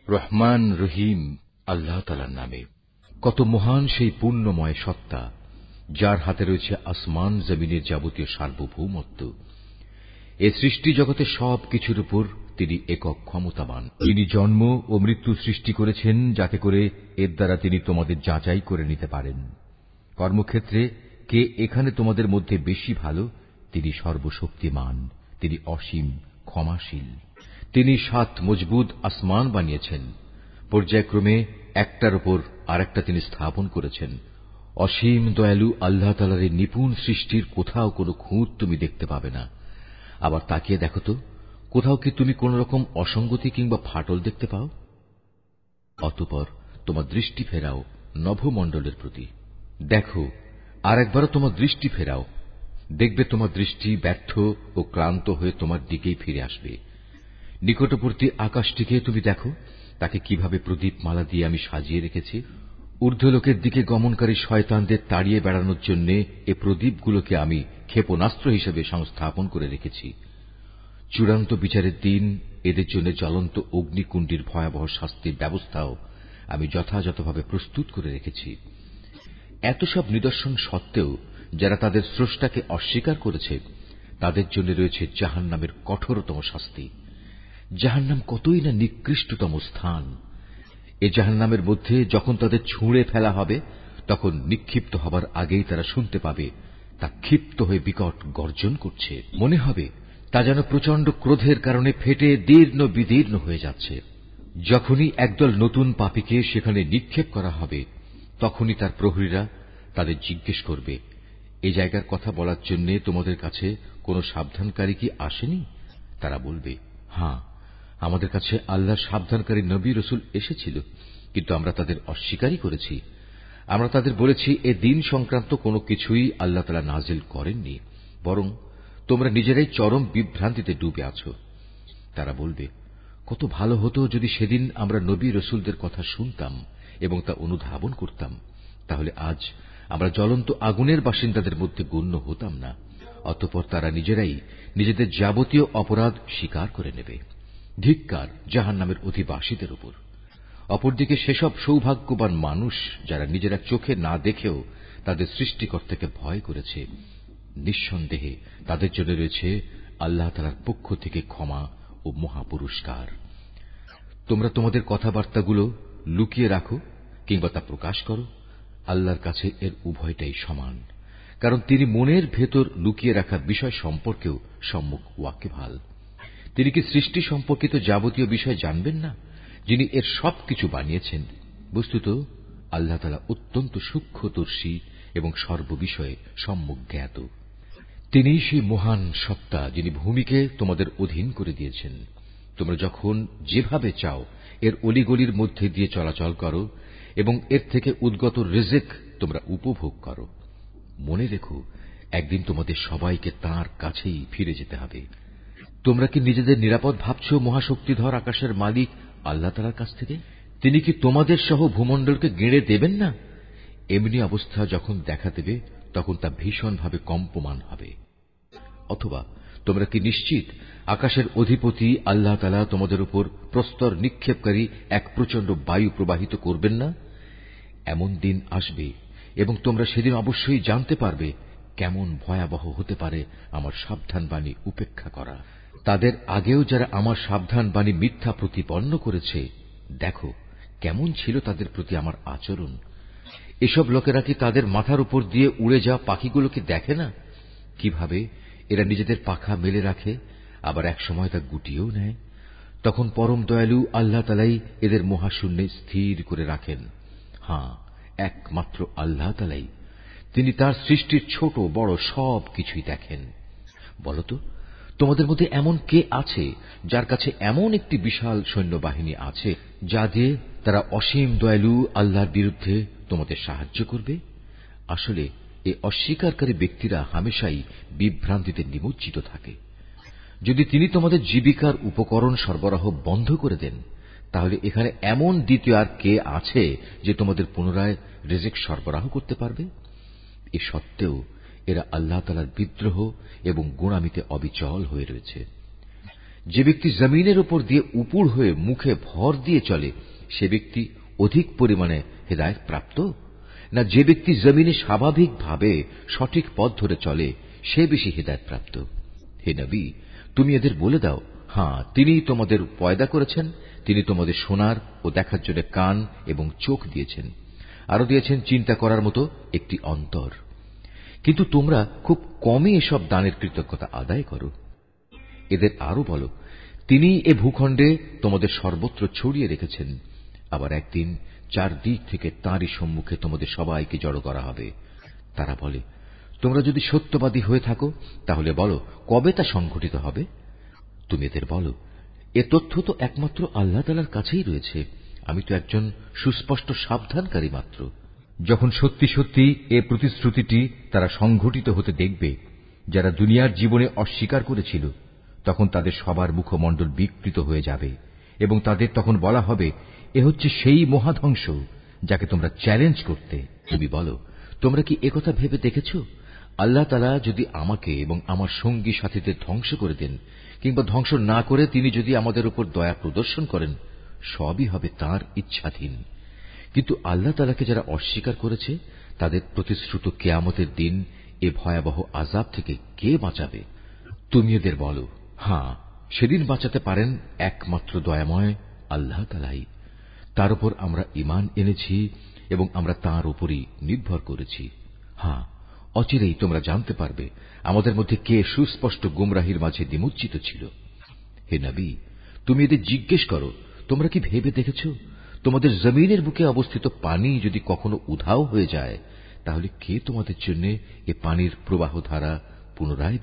রহমান রহিম আল্লাহ তাআলার নামে। কত মহান সেই পুণ্যময় সত্তা, যার হাতে রয়েছে আসমান জমিনের যাবতীয় সার্বভৌমত্ব। এ সৃষ্টি জগতের সব কিছুর উপর তিনি একক ক্ষমতাবান। তিনি জন্ম ও মৃত্যু সৃষ্টি করেছেন, যাতে করে এর দ্বারা তিনি তোমাদের যাচাই করে নিতে পারেন। কর্মক্ষেত্রে কে এখানে তোমাদের মধ্যে বেশি ভালো, তিনি সর্বশক্তিমান, তিনি অসীম ক্ষমাশীল। তিনি 7 মজবুত আসমান বানিয়েছেন, পর্যায়ক্রমে একটার উপর আরেকটা তিনি স্থাপন করেছেন। অসীম দয়ালু আল্লাহ তাআলার এই নিপুণ সৃষ্টির কোথাও কোনো খুঁত তুমি দেখতে পাবে না। আবার তাকিয়ে দেখো তো, কোথাও কি তুমি কোন রকম অসঙ্গতি কিংবা ফাটল দেখতে পাও? অতঃপর তোমার দৃষ্টি ফেরাও নভমণ্ডলের প্রতি। দেখো, আর একবারও তোমার দৃষ্টি ফেরাও, দেখবে তোমার দৃষ্টি ব্যর্থ ও ক্লান্ত হয়ে তোমার দিকেই ফিরে আসবে। নিকটবর্তী আকাশটিকে তুমি দেখো, তাকে কিভাবে প্রদীপমালা দিয়ে আমি সাজিয়ে রেখেছি। ঊর্ধ্বলোকের দিকে গমনকারী শয়তানদের তাড়িয়ে বেড়ানোর জন্য এ প্রদীপগুলোকে আমি ক্ষেপণাস্ত্র হিসেবে সংস্থাপন করে রেখেছি। চূড়ান্ত বিচারের দিন এদের জন্য জ্বলন্ত অগ্নিকুণ্ডের ভয়াবহ শাস্তির ব্যবস্থাও আমি যথাযথভাবে প্রস্তুত করে রেখেছি। এত সব নিদর্শন সত্ত্বেও যারা তাদের স্রষ্টাকে অস্বীকার করেছে, তাদের জন্য রয়েছে জাহান্নামের কঠোরতম শাস্তি। জাহান্নাম কতই না নিকৃষ্টতম স্থান। এ জাহান্নামের মধ্যে যখন তাদের ছুঁড়ে ফেলা হবে, তখন নিক্ষিপ্ত হবার আগেই তারা শুনতে পাবে তা ক্ষিপ্ত হয়ে বিকট গর্জন করছে। মনে হবে তা যেন প্রচন্ড ক্রোধের কারণে ফেটে দীর্ণ বিদীর্ণ হয়ে যাচ্ছে। যখনই একদল নতুন পাপীকে সেখানে নিক্ষেপ করা হবে, তখনই তার প্রহরীরা তাদের জিজ্ঞেস করবে, এই জায়গার কথা বলার জন্য তোমাদের কাছে কোনো সাবধানকারী কি আসেনি? তারা বলবে, হ্যাঁ, আমাদের কাছে আল্লাহর সাবধানকারী নবী রাসূল এসেছিল, কিন্তু আমরা তাদের অস্বীকারই করেছি। আমরা তাদের বলেছি এ দিন সংক্রান্ত কোনো কিছুই আল্লাহ তাআলা নাজিল করেননি, বরং তোমরা নিজেরাই চরম বিভ্রান্তিতে ডুবে আছো। তারা বলবে, কত ভালো হতো যদি সেদিন আমরা নবী রাসূলদের কথা শুনতাম এবং তা অনুধাবন করতাম, তাহলে আজ আমরা জ্বলন্ত আগুনের বাসিন্দাদের মধ্যে গণ্য হতাম না। অতঃপর তারা নিজেরাই নিজেদের যাবতীয় অপরাধ স্বীকার করে নেবে। ধিক্কার জাহান্নামের অধিবাসীদের উপর। অপরদিকে সেসব সৌভাগ্যবান মানুষ যারা নিজেরা চোখে না দেখেও তাদের সৃষ্টিকর্তাকে ভয় করেছে, নিঃসন্দেহে তাদের জন্য রয়েছে আল্লাহ তাআলার পক্ষ থেকে ক্ষমা ও মহাপুরস্কার। তোমরা তোমাদের কথাবার্তাগুলো লুকিয়ে রাখো কিংবা তা প্রকাশ করো, আল্লাহর কাছে এর উভয়টাই সমান, কারণ তিনি মনের ভেতর লুকিয়ে রাখা বিষয় সম্পর্কেও সম্যক ওয়াকিবহাল। তিনি কি সৃষ্টি সম্পর্কিত যাবতীয় বিষয় জানবেন না, যিনি এর সবকিছু বানিয়েছেন? বস্তুত আল্লাহ তাআলা অত্যন্ত সূক্ষ্মদর্শী এবং সর্ববিষয়ে সম্যক জ্ঞাত। তিনিই সেই মহান সত্তা যিনি ভূমিকে তোমাদের অধীন করে দিয়েছেন। তোমরা যখন যেভাবে চাও এর অলিগলির মধ্যে দিয়ে চলাচল করো এবং এর থেকে উদ্গত রিজিক তোমরা উপভোগ করো। মনে রেখো, একদিন তোমাদের সবাইকে তাঁর কাছেই ফিরে যেতে হবে। তোমরা কি নিজেদের নিরাপদ ভাবছ মহাশক্তিধর আকাশের মালিক আল্লাহ তাআলার কাছ থেকে? তিনি কি তোমাদের সহ ভূমণ্ডলকে গেঁড়ে দেবেন না? এমনি অবস্থা যখন দেখা দেবে, তখন তা ভীষণভাবে কম্পমান হবে। অথবা তোমরা কি নিশ্চিত আকাশের অধিপতি আল্লাহ তাআলা তোমাদের উপর প্রস্তর নিক্ষেপকারী এক প্রচন্ড বায়ু প্রবাহিত করবেন না? এমন দিন আসবে এবং তোমরা সেদিন অবশ্যই জানতে পারবে কেমন ভয়াবহ হতে পারে আমার সাবধান বাণী উপেক্ষা করা। তাদের আগেও যারা আমার সাবধান বাণী মিথ্যা প্রতিপন্ন করেছে, দেখো কেমন ছিল তাদের প্রতি আমার আচরণ। এসব লোকেরা কি তাদের মাথার উপর দিয়ে উড়ে যাওয়া পাখিগুলোকে দেখে না, কিভাবে এরা নিজেদের পাখা মেলে রাখে, আবার এক সময় তা গুটিয়েও নেয়? তখন পরম দয়ালু আল্লাহ তাআলাই এদের মহাশূন্যে স্থির করে রাখেন। হ্যাঁ, একমাত্র আল্লাহ তাআলাই, তিনি তার সৃষ্টির ছোট বড় সব কিছুই দেখেন। বলতো, তোমাদের মধ্যে এমন কে আছে যার কাছে এমন একটি বিশাল সৈন্যবাহিনী আছে, যা দিয়ে তারা অসীম দয়ালু আল্লাহর বিরুদ্ধে তোমাদের সাহায্য করবে? আসলে এই অস্বীকারী ব্যক্তিরা হামেশাই বিভ্রান্তিতে নিমজ্জিত থাকে। যদি তিনি তোমাদের জীবিকার উপকরণ সরবরাহ বন্ধ করে দেন, তাহলে এখানে এমন দ্বিতীয় আর কে আছে যে তোমাদের পুনরায় রিজিক সরবরাহ করতে পারবে? এ সত্ত্বেও এরা আল্লাহ তাআলার বিদ্রোহ এবং গোঁড়ামিতে অবিচল হয়ে রয়েছে। যে ব্যক্তি জমিনের উপর দিয়ে উপুড় হয়ে মুখে ভর দিয়ে চলে সে ব্যক্তি অধিক পরিমাণে হেদায়েত প্রাপ্ত, না যে ব্যক্তি জমিনে স্বাভাবিকভাবে সঠিক পথ ধরে চলে সে বেশি হেদায়েত প্রাপ্ত? হে নবী, তুমি এদের বলে দাও, হ্যাঁ, তিনিই তোমাদের পয়দা করেছেন, তিনি তোমাদের শোনার ও দেখার জন্য কান এবং চোখ দিয়েছেন, আরো দিয়েছেন চিন্তা করার মতো একটি অন্তর। কিন্তু তোমরা খুব কমই এসব দানের কৃতজ্ঞতা আদায় করো। এদের আরো বলো, তিনি এ ভূখণ্ডে তোমাদের সর্বত্র ছড়িয়ে রেখেছেন, আবার একদিন চারদিক থেকে তাঁরই সম্মুখে তোমাদের সবাইকে জড়ো করা হবে। তারা বলে, তোমরা যদি সত্যবাদী হয়ে থাকো তাহলে বলো কবে তা সংঘটিত হবে। তুমি এদের বলো, এ তথ্য তো একমাত্র আল্লাহ তাআলার কাছেই রয়েছে, আমি তো একজন সুস্পষ্ট সাবধানকারী মাত্র। যখন সত্যি সত্যি এ প্রতিশ্রুতিটি তারা সংঘটিত হতে দেখবে যারা দুনিয়ার জীবনে অস্বীকার করেছিল, তখন তাদের সবার মুখমণ্ডল বিকৃত হয়ে যাবে এবং তাদের তখন বলা হবে, এ হচ্ছে সেই মহাধ্বংস যাকে তোমরা চ্যালেঞ্জ করতে। তুমি বলো, তোমরা কি একথা ভেবে দেখেছ, আল্লাহ তাআলা যদি আমাকে এবং আমার সঙ্গী সাথীদের ধ্বংস করে দেন কিংবা ধ্বংস না করে তিনি যদি আমাদের উপর দয়া প্রদর্শন করেন, সবই হবে তাঁর ইচ্ছাধীন। কিন্তু আল্লাহ তাআলাকে যারা অস্বীকার করেছে তাদের প্রতিশ্রুত কিয়ামতের দিন এ ভয়াবহ আযাব থেকে কে বাঁচাবে? তুমি এদের বলো, হ্যাঁ, সেদিন বাঁচাতে পারেন একমাত্র দয়াময় আল্লাহ তাআলাই। তার উপর আমরা ঈমান এনেছি এবং আমরা তাঁর উপরই নির্ভর করেছি। হ্যাঁ, অচিরেই তোমরা জানতে পারবে আমাদের মধ্যে কে সুস্পষ্ট গুমরাহির মাঝে নিমজ্জিত ছিল। হে নবী, তুমি এদের জিজ্ঞেস করো, তোমরা কি ভেবে দেখেছ তোমাদের জমিনের বুকে অবস্থিত পানি যদি কখনো উধাও হয়ে যায় তাহলে কে তোমাদের জন্য এ পানির প্রবাহ ধারা পুনরায়